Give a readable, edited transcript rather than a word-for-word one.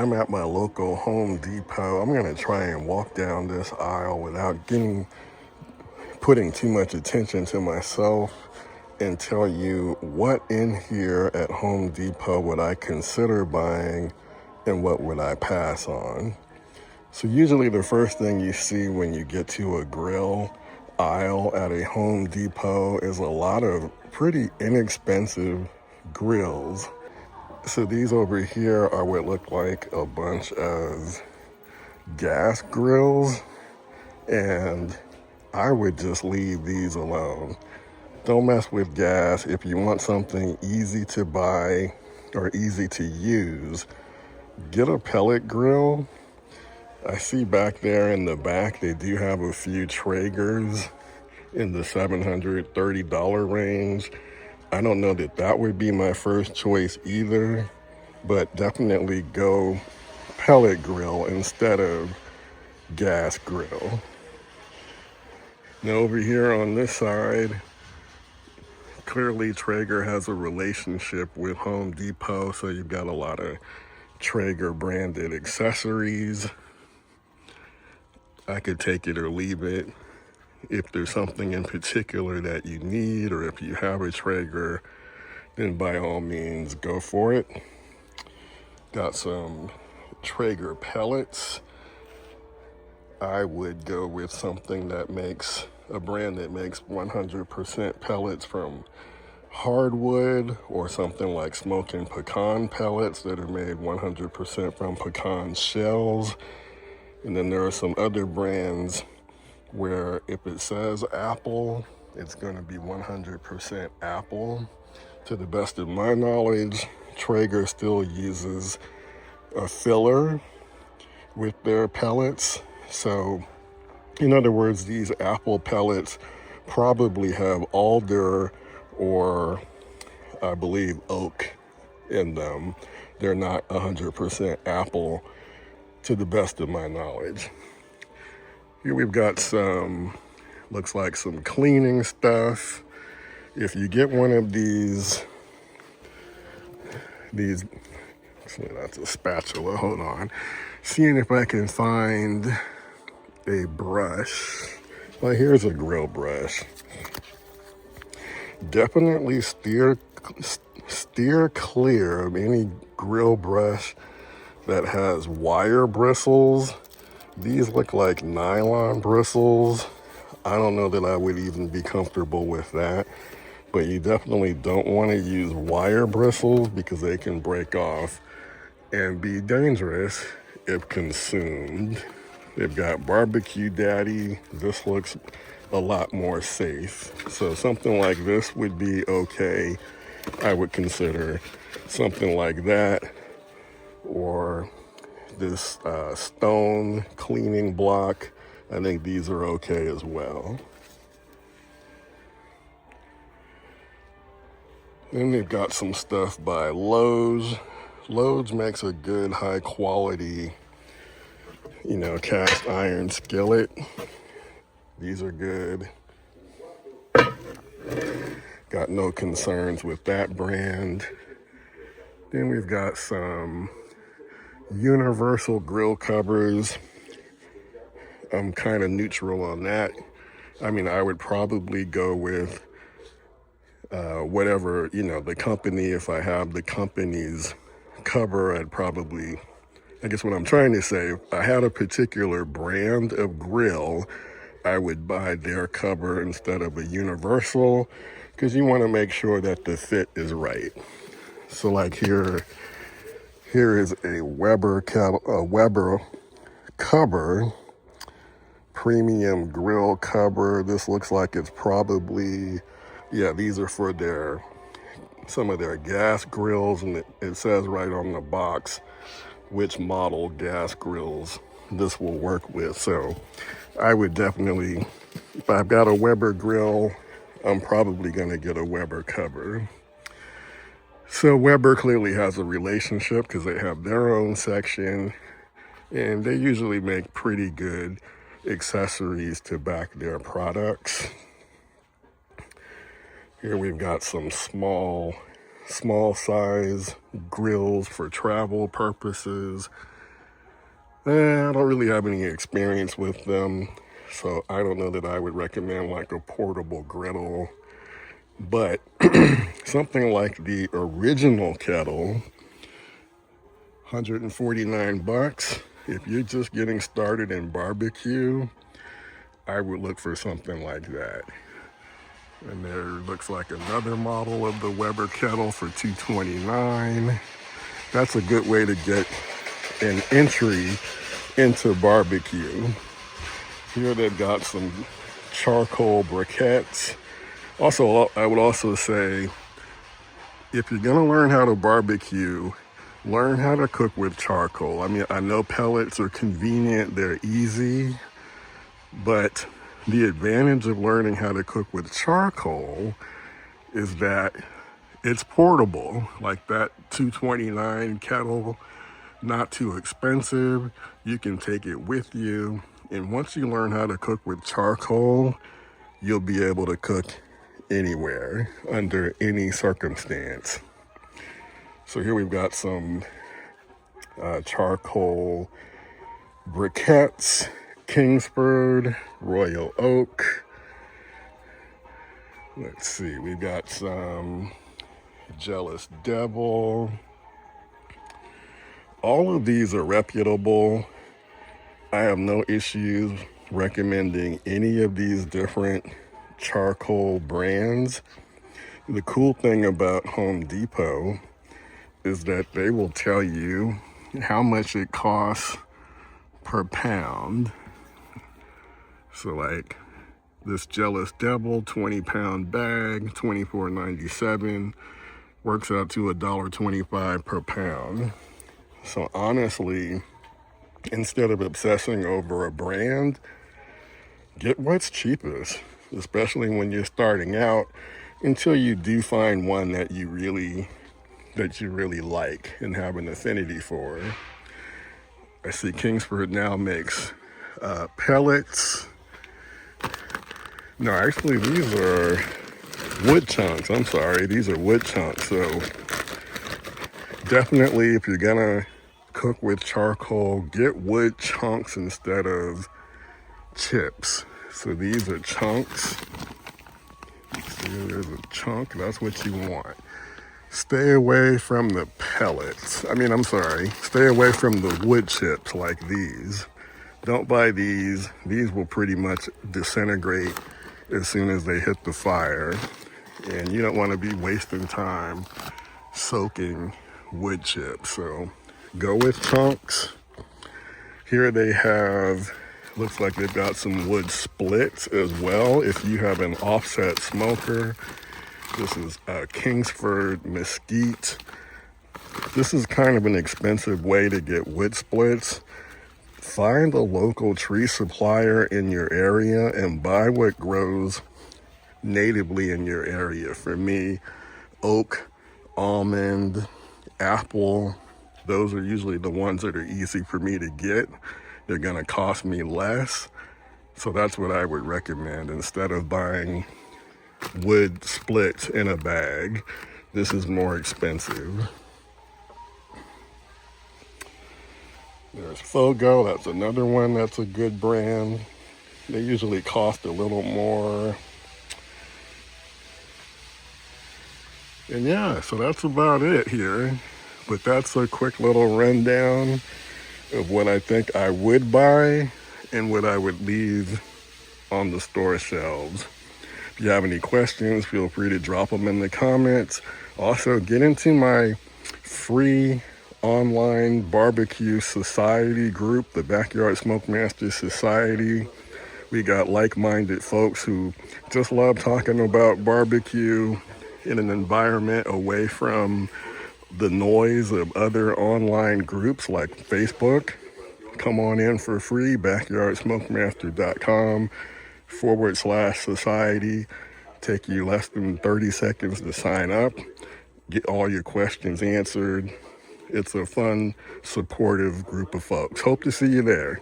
I'm at my local Home Depot. I'm gonna try and walk down this aisle without putting too much attention to myself and tell you what in here at Home Depot would I consider buying and what would I pass on. So usually the first thing you see when you get to a grill aisle at a Home Depot is a lot of pretty inexpensive grills. So these over here are what look like a bunch of gas grills, and I would just leave these alone. Don't mess with gas. If you want something easy to buy or easy to use, get a pellet grill. I see back there in the back, they do have a few Traegers in the $730 range. I don't know that that would be my first choice either, but definitely go pellet grill instead of gas grill. Now over here on this side, clearly Traeger has a relationship with Home Depot, so you've got a lot of Traeger branded accessories. I could take it or leave it. If there's something in particular that you need, or if you have a Traeger, then by all means go for it. Got some Traeger pellets. I would go with something that makes a brand that makes 100% pellets from hardwood, or something like smoking pecan pellets that are made 100% from pecan shells. And then there are some other brands where if it says apple, it's going to be 100% apple. To the best of my knowledge, Traeger still uses a filler with their pellets. So in other words, these apple pellets probably have alder or I believe oak in them. They're not 100% apple, to the best of my knowledge. Here we've got some, looks like some cleaning stuff. If you get one of these, that's a spatula, hold on. Seeing if I can find a brush. Well, here's a grill brush. Definitely steer clear of any grill brush that has wire bristles. These look like nylon bristles. I don't know that I would even be comfortable with that, but you definitely don't want to use wire bristles because they can break off and be dangerous if consumed. They've got Barbecue Daddy. This looks a lot more safe. So something like this would be okay. I would consider something like that, or this stone cleaning block. I think these are okay as well. Then they've got some stuff by Lowe's. Lowe's makes a good high quality, cast iron skillet. These are good. Got no concerns with that brand. Then we've got some universal grill covers. I'm kind of neutral on that. I mean, I would probably go with whatever, the company. If I have the company's cover, I guess what I'm trying to say, if I had a particular brand of grill, I would buy their cover instead of a universal, because you want to make sure that the fit is right. So like here is a Weber cover, premium grill cover. This looks like it's probably, these are for some of their gas grills, and it says right on the box which model gas grills this will work with. So I would definitely, if I've got a Weber grill, I'm probably gonna get a Weber cover. So Weber clearly has a relationship because they have their own section, and they usually make pretty good accessories to back their products. Here we've got some small small size grills for travel purposes. I don't really have any experience with them, so I don't know that I would recommend like a portable griddle. But something like the original kettle, $149. If you're just getting started in barbecue, I would look for something like that. And there looks like another model of the Weber kettle for $229. That's a good way to get an entry into barbecue. Here they've got some charcoal briquettes. Also, I would also say, if you're gonna learn how to barbecue, learn how to cook with charcoal. I mean, I know pellets are convenient, they're easy, but the advantage of learning how to cook with charcoal is that it's portable. Like that $229 kettle, not too expensive. You can take it with you. And once you learn how to cook with charcoal, you'll be able to cook anywhere, under any circumstance. So here we've got some charcoal briquettes, Kingsford, Royal Oak. Let's see, we've got some Jealous Devil. All of these are reputable. I have no issues recommending any of these different charcoal brands. The cool thing about Home Depot is that they will tell you how much it costs per pound. So like this Jealous Devil 20-pound bag, $24.97, works out to $1.25 per pound. So honestly, instead of obsessing over a brand, get what's cheapest, especially when you're starting out, until you do find one that you really like and have an affinity for. I see Kingsford now makes pellets. No, actually these are wood chunks. I'm sorry, these are wood chunks. So definitely, if you're gonna cook with charcoal, get wood chunks instead of chips. So these are chunks. See, there's a chunk, that's what you want. Stay away from the pellets. Stay away from the wood chips like these. Don't buy these. These will pretty much disintegrate as soon as they hit the fire. And you don't want to be wasting time soaking wood chips. So go with chunks. Here they have, looks like they've got some wood splits as well. If you have an offset smoker, this is Kingsford Mesquite. This is kind of an expensive way to get wood splits. Find a local tree supplier in your area and buy what grows natively in your area. For me, oak, almond, apple, those are usually the ones that are easy for me to get. They're gonna cost me less. So that's what I would recommend instead of buying wood splits in a bag. This is more expensive. There's Fogo, that's another one that's a good brand. They usually cost a little more. And yeah, so that's about it here. But that's a quick little rundown of what I think I would buy and what I would leave on the store shelves. If you have any questions, feel free to drop them in the comments. Also, get into my free online barbecue society group, the Backyard SmokeMaster Society. We got like-minded folks who just love talking about barbecue in an environment away from the noise of other online groups like Facebook. Come on in for free, backyardsmokemaster.com/society. Take you less than 30 seconds to sign up. Get all your questions answered. It's a fun, supportive group of folks. Hope to see you there.